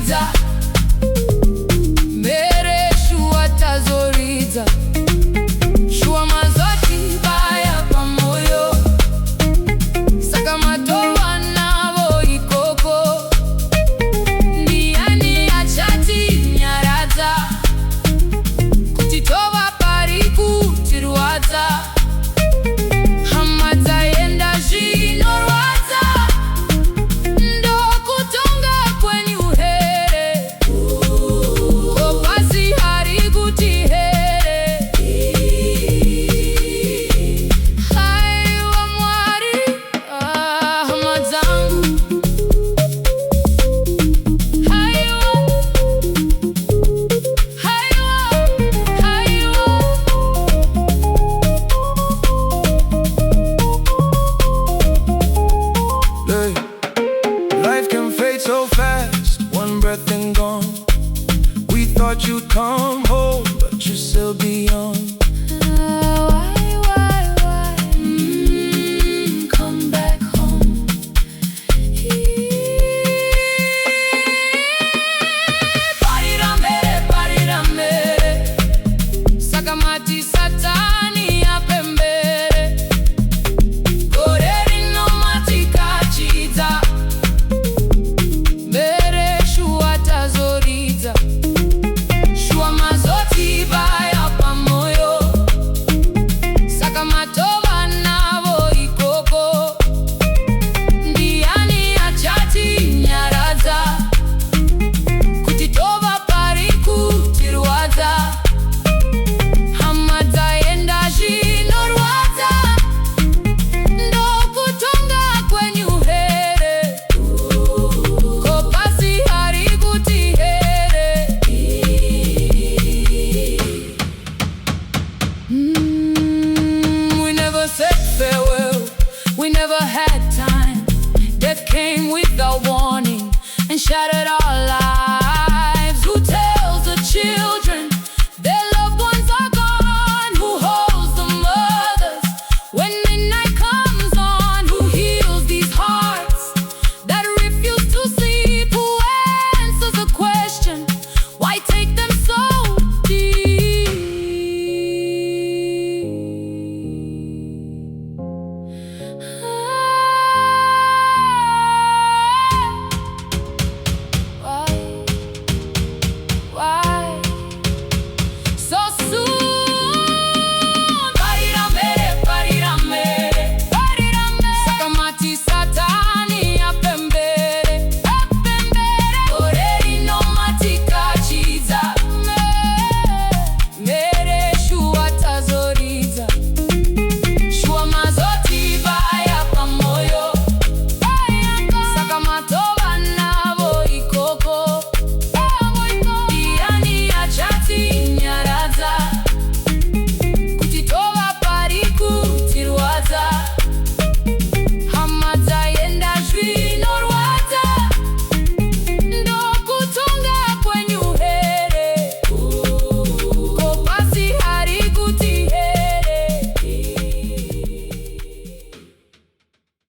tazoridza Mhere shua tazoridza shua mazoti baya pamoyo saka matova navo ikoko ndiani achati nyaradza kuti tova pari kutirwadza hama dzaenda zvinorwadza ndokutonga kwenyu here kopasi hari kuti here haiwa Mwari hama dzangu haiwa Hey, life can fade so fast, one breath and gone. We thought you'd come